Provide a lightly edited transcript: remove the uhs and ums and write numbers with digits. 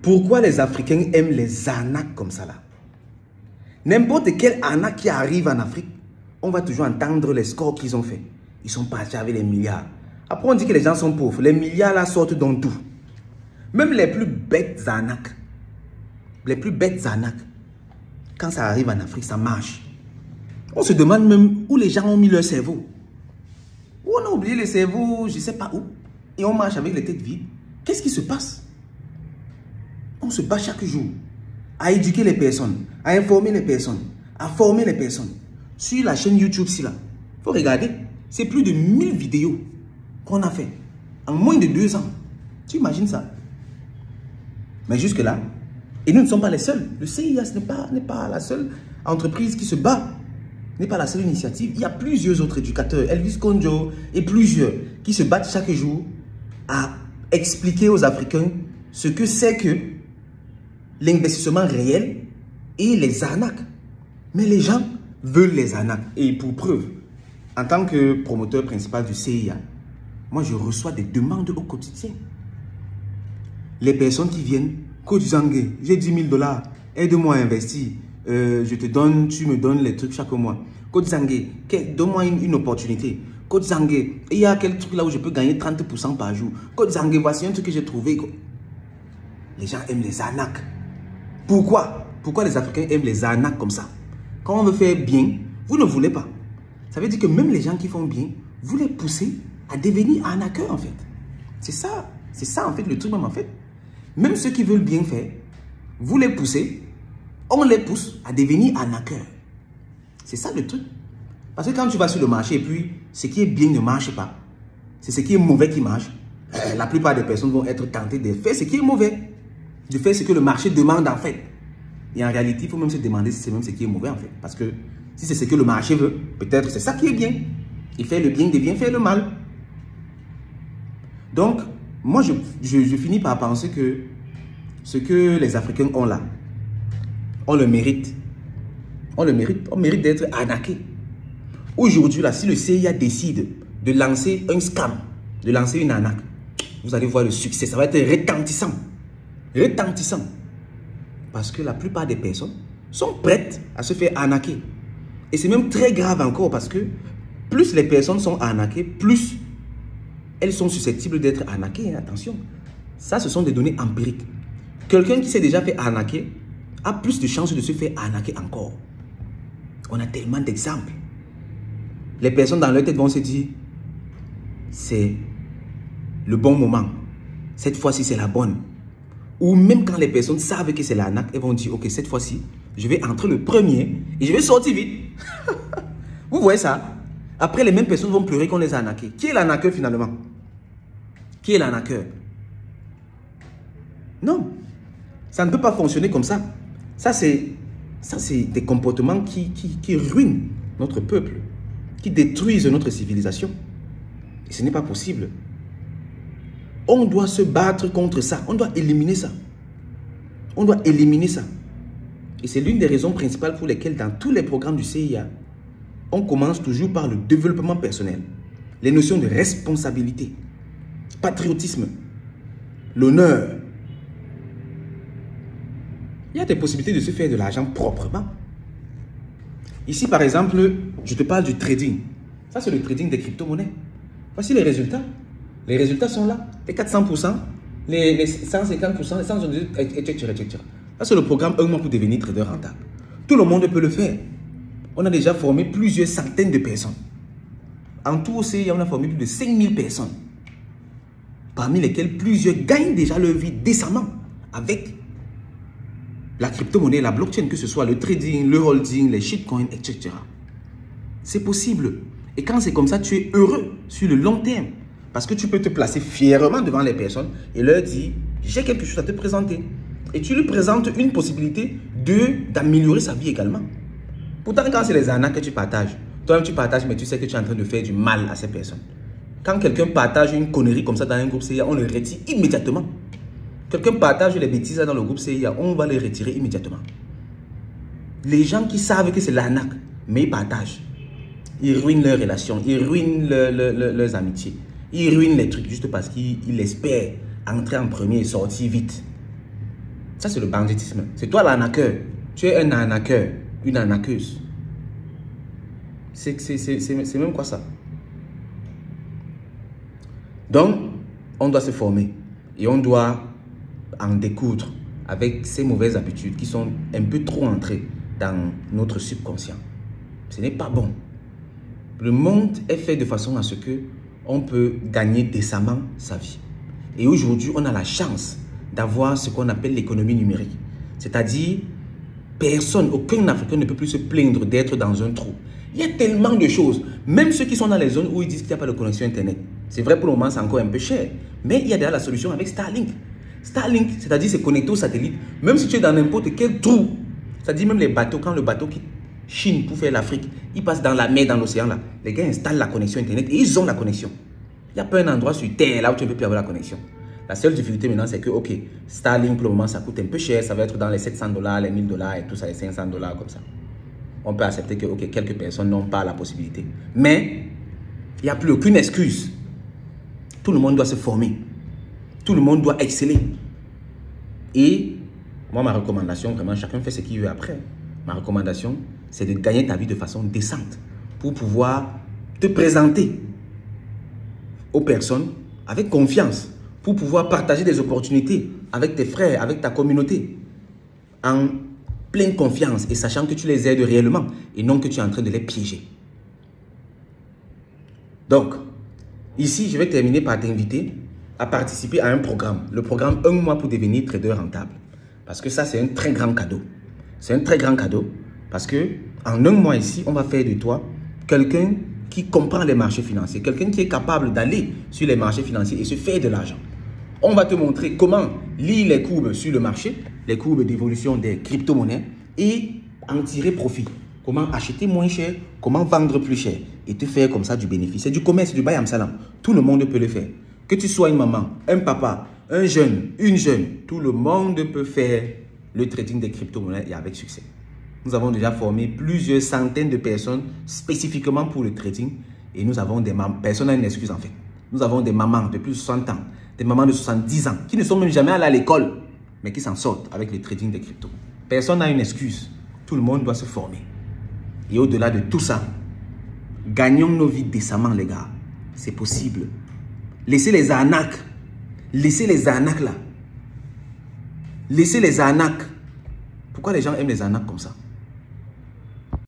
Pourquoi les Africains aiment les arnaques comme ça là? N'importe quelle arnaque qui arrive en Afrique, on va toujours entendre les scores qu'ils ont fait. Ils sont partis avec les milliards. Après, on dit que les gens sont pauvres. Les milliards là sortent dans tout. Même les plus bêtes arnaques. Les plus bêtes arnaques. Quand ça arrive en Afrique, ça marche. On se demande même où les gens ont mis leur cerveau. Où on a oublié le cerveau, je ne sais pas où. Et on marche avec les têtes vides. Qu'est-ce qui se passe? On se bat chaque jour à éduquer les personnes, à informer les personnes, à former les personnes. Sur la chaîne YouTube, il faut regarder. C'est plus de 1000 vidéos qu'on a fait en moins de 2 ans. Tu imagines ça? Mais jusque-là, et nous ne sommes pas les seuls. Le CIA n'est pas la seule entreprise qui se bat. N'est pas la seule initiative. Il y a plusieurs autres éducateurs, Elvis Konjo et plusieurs, qui se battent chaque jour à expliquer aux Africains ce que c'est que l'investissement réel et les arnaques. Mais les gens veulent les arnaques. Et pour preuve, en tant que promoteur principal du CIA, moi je reçois des demandes au quotidien. Les personnes qui viennent, Coach Zangué, j'ai 10 000 $, aide-moi à investir. Je te donne, tu me donnes les trucs chaque mois. Coach Zangué, donne-moi une opportunité. Coach Zangué, il y a quel truc là où je peux gagner 30% par jour. Coach Zangué, voici un truc que j'ai trouvé. Les gens aiment les arnaques. Pourquoi? Pourquoi les Africains aiment les arnaques comme ça? Quand on veut faire bien, vous ne voulez pas. Ça veut dire que même les gens qui font bien, vous les poussez à devenir arnaqueurs en fait. C'est ça en fait le truc même en fait. Même ceux qui veulent bien faire, vous les poussez, on les pousse à devenir arnaqueurs. C'est ça le truc. Parce que quand tu vas sur le marché et puis ce qui est bien ne marche pas, c'est ce qui est mauvais qui marche, la plupart des personnes vont être tentées de faire ce qui est mauvais. De faire ce que le marché demande en fait. Et en réalité, il faut même se demander si c'est même ce qui est mauvais en fait. Parce que si c'est ce que le marché veut, peut-être c'est ça qui est bien. Et faire le bien devient faire le mal. Donc, moi je finis par penser que ce que les Africains ont là, on le mérite. On le mérite. On mérite d'être arnaqué. Aujourd'hui, là, si le CIA décide de lancer un scam, de lancer une arnaque, vous allez voir le succès. Ça va être retentissant. Retentissant. Parce que la plupart des personnes sont prêtes à se faire arnaquer. Et c'est même très grave encore parce que plus les personnes sont arnaquées, plus elles sont susceptibles d'être arnaquées. Attention. Ça, ce sont des données empiriques. Quelqu'un qui s'est déjà fait arnaquer a plus de chances de se faire arnaquer encore. On a tellement d'exemples. Les personnes dans leur tête vont se dire, c'est le bon moment. Cette fois-ci, c'est la bonne. Ou même quand les personnes savent que c'est l'arnaque, elles vont dire, ok, cette fois-ci, je vais entrer le premier et je vais sortir vite. Vous voyez ça? Après, les mêmes personnes vont pleurer qu'on les a arnaqués. Qui est l'arnaqueur finalement? Qui est l'arnaqueur? Non. Ça ne peut pas fonctionner comme ça. Ça, c'est des comportements qui ruinent notre peuple, qui détruisent notre civilisation. Et ce n'est pas possible. On doit se battre contre ça. On doit éliminer ça. On doit éliminer ça. Et c'est l'une des raisons principales pour lesquelles dans tous les programmes du CIA, on commence toujours par le développement personnel, les notions de responsabilité, patriotisme, l'honneur. Il y a des possibilités de se faire de l'argent proprement. Ici, par exemple, je te parle du trading. Ça, c'est le trading des crypto-monnaies. Voici les résultats. Les résultats sont là. Les 400%, les 150%, les 178%, etc. Ça, c'est le programme Un mois pour devenir trader rentable. Tout le monde peut le faire. On a déjà formé plusieurs centaines de personnes. En tout, on a formé plus de 5000 personnes. Parmi lesquelles plusieurs gagnent déjà leur vie décemment avec la crypto-monnaie, la blockchain, que ce soit le trading, le holding, les shitcoins, etc. C'est possible. Et quand c'est comme ça, tu es heureux sur le long terme. Parce que tu peux te placer fièrement devant les personnes et leur dire, j'ai quelque chose à te présenter. Et tu lui présentes une possibilité d'améliorer sa vie également. Pourtant, quand c'est les arnaques que tu partages, toi-même tu partages, mais tu sais que tu es en train de faire du mal à ces personnes. Quand quelqu'un partage une connerie comme ça dans un groupe CIA, on le retire immédiatement. Quelqu'un partage les bêtises dans le groupe CIA, on va les retirer immédiatement. Les gens qui savent que c'est l'arnaque, mais ils partagent. Ils ruinent leurs relations, ils ruinent leurs amitiés. Ils ruinent les trucs juste parce qu'ils espèrent entrer en premier et sortir vite. Ça, c'est le banditisme. C'est toi l'arnaqueur. Tu es un arnaqueur, une arnaqueuse. C'est même quoi ça? Donc, on doit se former et on doit en découdre avec ces mauvaises habitudes qui sont un peu trop entrées dans notre subconscient. Ce n'est pas bon. Le monde est fait de façon à ce que on peut gagner décemment sa vie. Et aujourd'hui, on a la chance d'avoir ce qu'on appelle l'économie numérique. C'est-à-dire, personne, aucun Africain ne peut plus se plaindre d'être dans un trou. Il y a tellement de choses. Même ceux qui sont dans les zones où ils disent qu'il n'y a pas de connexion Internet. C'est vrai, pour le moment, c'est encore un peu cher. Mais il y a déjà la solution avec Starlink. Starlink, c'est-à-dire c'est connecté au satellite. Même si tu es dans n'importe quel trou. C'est-à-dire même les bateaux, quand le bateau quitte Chine pour faire l'Afrique, il passe dans la mer, dans l'océan là. Les gars installent la connexion Internet et ils ont la connexion. Il n'y a pas un endroit sur Terre là où tu ne peux plus avoir la connexion. La seule difficulté maintenant, c'est que, ok, Starlink pour le moment, ça coûte un peu cher. Ça va être dans les 700 $, les 1000 $ et tout ça, les 500 $ comme ça. On peut accepter que, ok, quelques personnes n'ont pas la possibilité. Mais, il n'y a plus aucune excuse. Tout le monde doit se former. Tout le monde doit exceller. Et, moi, ma recommandation, vraiment, chacun fait ce qu'il veut après. Ma recommandation, c'est de gagner ta vie de façon décente pour pouvoir te présenter aux personnes avec confiance, pour pouvoir partager des opportunités avec tes frères, avec ta communauté, en pleine confiance et sachant que tu les aides réellement et non que tu es en train de les piéger. Donc, ici, je vais terminer par t'inviter à participer à un programme, le programme 1 mois pour devenir trader rentable. Parce que ça, c'est un très grand cadeau. C'est un très grand cadeau parce que en 1 mois ici, on va faire de toi quelqu'un qui comprend les marchés financiers, quelqu'un qui est capable d'aller sur les marchés financiers et se faire de l'argent. On va te montrer comment lire les courbes sur le marché, les courbes d'évolution des crypto-monnaies et en tirer profit. Comment acheter moins cher, comment vendre plus cher et te faire comme ça du bénéfice. C'est du commerce, du bayam salam. Tout le monde peut le faire. Que tu sois une maman, un papa, un jeune, une jeune, tout le monde peut faire le trading des crypto-monnaies et avec succès. Nous avons déjà formé plusieurs centaines de personnes spécifiquement pour le trading et nous avons des mamans, personne n'a une excuse en fait. Nous avons des mamans de plus de 60 ans, des mamans de 70 ans qui ne sont même jamais allées à l'école mais qui s'en sortent avec le trading des cryptos. Personne n'a une excuse. Tout le monde doit se former. Et au-delà de tout ça, gagnons nos vies décemment les gars. C'est possible. Laissez les arnaques. Laissez les arnaques là. Laissez les arnaques. Pourquoi les gens aiment les arnaques comme ça?